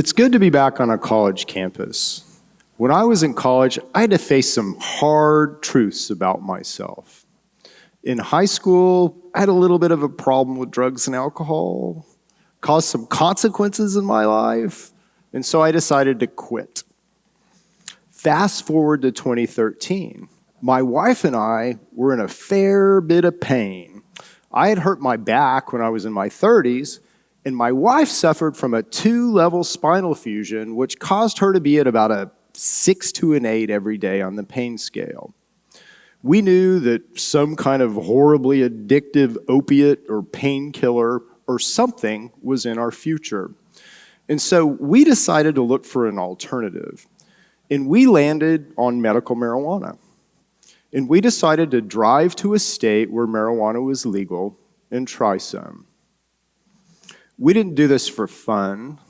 It's good to be back on a college campus. When I was in college, I had to face some hard truths about myself. In high school, I had a little bit of a problem with drugs and alcohol, caused some consequences in my life, and so I decided to quit. Fast forward to 2013. My wife and I were in a fair bit of pain. I had hurt my back when I was in my 30s, and my wife suffered from a 2-level spinal fusion, which caused her to be at about a 6 to an 8 every day on the pain scale. We knew that some kind of horribly addictive opiate or painkiller or something was in our future. And so we decided to look for an alternative. And we landed on medical marijuana. And we decided to drive to a state where marijuana was legal and try some. We didn't do this for fun.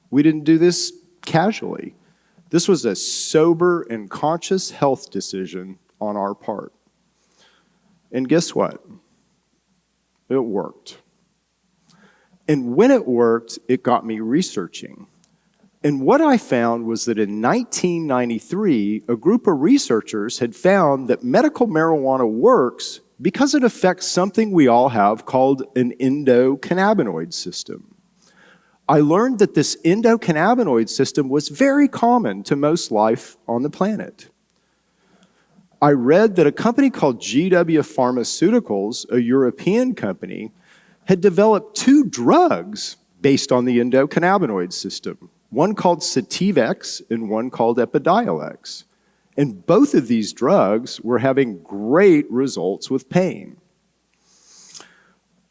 We didn't do this casually. This was a sober and conscious health decision on our part. And guess what? It worked. And when it worked, it got me researching. And what I found was that in 1993, a group of researchers had found that medical marijuana works because it affects something we all have called an endocannabinoid system. I learned that this endocannabinoid system was very common to most life on the planet. I read that a company called GW Pharmaceuticals, a European company, had developed 2 drugs based on the endocannabinoid system, one called Sativex and one called Epidiolex. And both of these drugs were having great results with pain.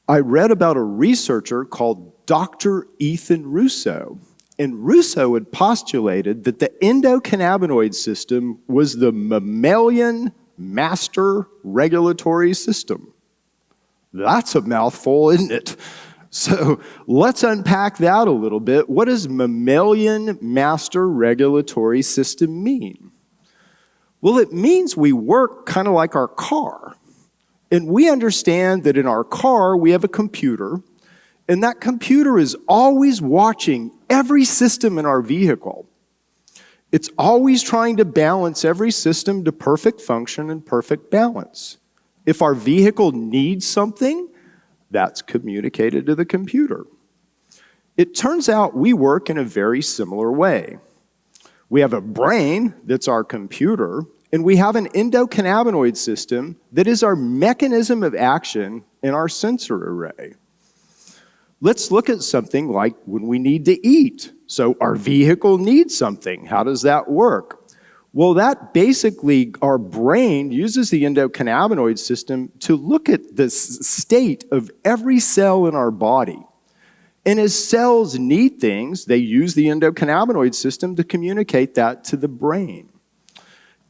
I read about a researcher called Dr. Ethan Russo. And Russo had postulated that the endocannabinoid system was the mammalian master regulatory system. That's a mouthful, isn't it? So let's unpack that a little bit. What does mammalian master regulatory system mean? Well, it means we work kind of like our car. And we understand that in our car, we have a computer, and that computer is always watching every system in our vehicle. It's always trying to balance every system to perfect function and perfect balance. If our vehicle needs something, that's communicated to the computer. It turns out we work in a very similar way. We have a brain that's our computer, and we have an endocannabinoid system that is our mechanism of action in our sensor array. Let's look at something like when we need to eat. So our vehicle needs something. How does that work? Well, that basically, our brain uses the endocannabinoid system to look at the state of every cell in our body. And as cells need things, they use the endocannabinoid system to communicate that to the brain.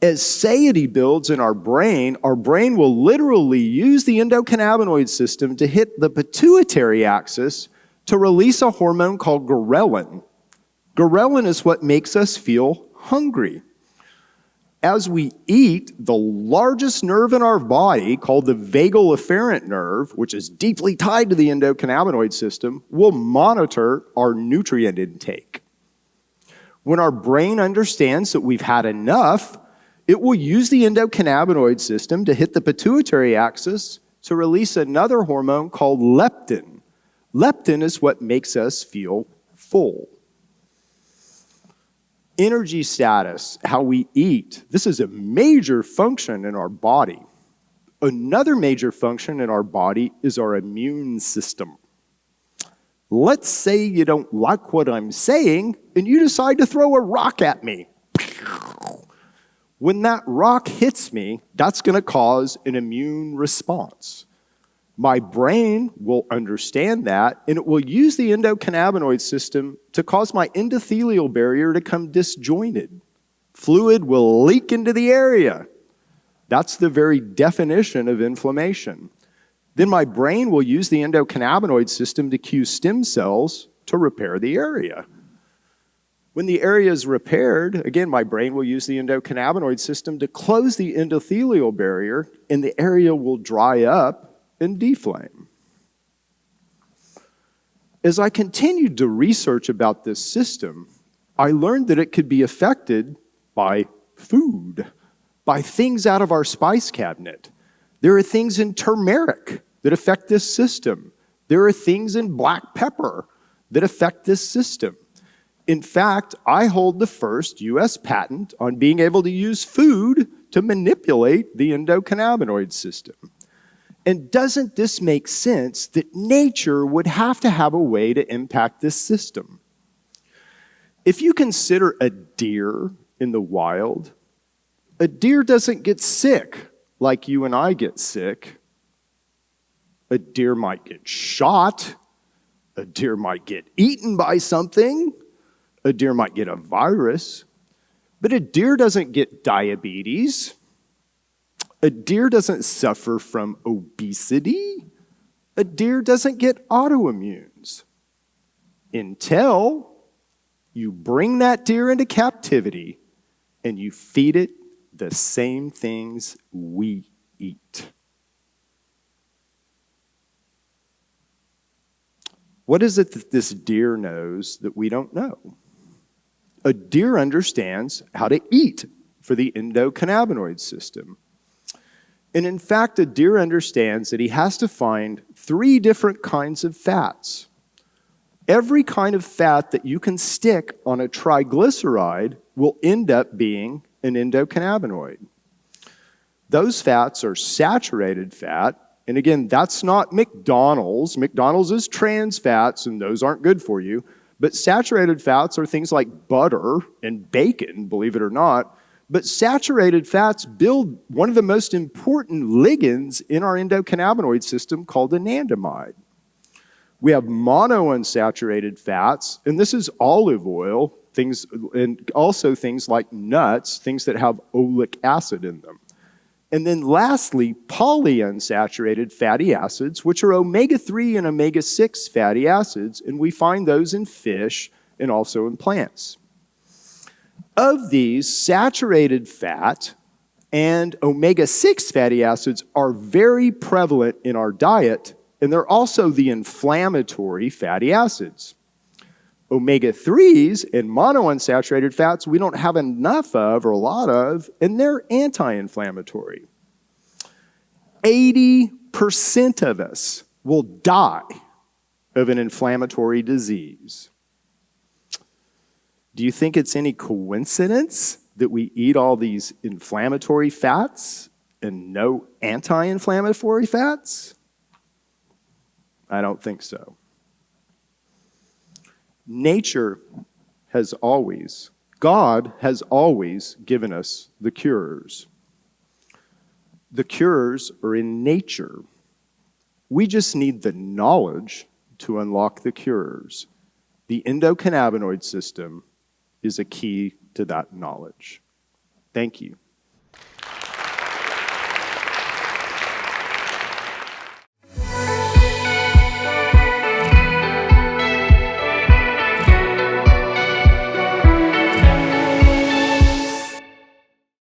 As satiety builds in our brain will literally use the endocannabinoid system to hit the pituitary axis to release a hormone called ghrelin. Ghrelin is what makes us feel hungry. As we eat, the largest nerve in our body, called the vagal afferent nerve, which is deeply tied to the endocannabinoid system, will monitor our nutrient intake. When our brain understands that we've had enough, it will use the endocannabinoid system to hit the pituitary axis to release another hormone called leptin. Leptin is what makes us feel full. Energy status, how we eat, this is a major function in our body. Another major function in our body is our immune system. Let's say you don't like what I'm saying and you decide to throw a rock at me. When that rock hits me, that's going to cause an immune response. My brain will understand that, and it will use the endocannabinoid system to cause my endothelial barrier to come disjointed. Fluid will leak into the area. That's the very definition of inflammation. Then my brain will use the endocannabinoid system to cue stem cells to repair the area. When the area is repaired, again, my brain will use the endocannabinoid system to close the endothelial barrier, and the area will dry up and deflame. As I continued to research about this system, I learned that it could be affected by food, by things out of our spice cabinet. There are things in turmeric that affect this system. There are things in black pepper that affect this system. In fact, I hold the first US patent on being able to use food to manipulate the endocannabinoid system. And doesn't this make sense that nature would have to have a way to impact this system? If you consider a deer in the wild, a deer doesn't get sick like you and I get sick. A deer might get shot. A deer might get eaten by something. A deer might get a virus. But a deer doesn't get diabetes. A deer doesn't suffer from obesity. A deer doesn't get autoimmunes. Until you bring that deer into captivity and you feed it the same things we eat. What is it that this deer knows that we don't know? A deer understands how to eat for the endocannabinoid system. And in fact, a deer understands that he has to find 3 different kinds of fats. Every kind of fat that you can stick on a triglyceride will end up being an endocannabinoid. Those fats are saturated fat, and again, that's not McDonald's. McDonald's is trans fats, and those aren't good for you. But saturated fats are things like butter and bacon, believe it or not. But saturated fats build one of the most important ligands in our endocannabinoid system called anandamide. We have monounsaturated fats, and this is olive oil, things, and also things like nuts, things that have oleic acid in them. And then lastly, polyunsaturated fatty acids, which are omega-3 and omega-6 fatty acids, and we find those in fish and also in plants. Of these, saturated fat and omega-6 fatty acids are very prevalent in our diet, and they're also the inflammatory fatty acids. Omega-3s and monounsaturated fats we don't have enough of or a lot of, and they're anti-inflammatory. 80% of us will die of an inflammatory disease. Do you think it's any coincidence that we eat all these inflammatory fats and no anti-inflammatory fats? I don't think so. Nature has always, God has always given us the cures. The cures are in nature. We just need the knowledge to unlock the cures. The endocannabinoid system is a key to that knowledge. Thank you.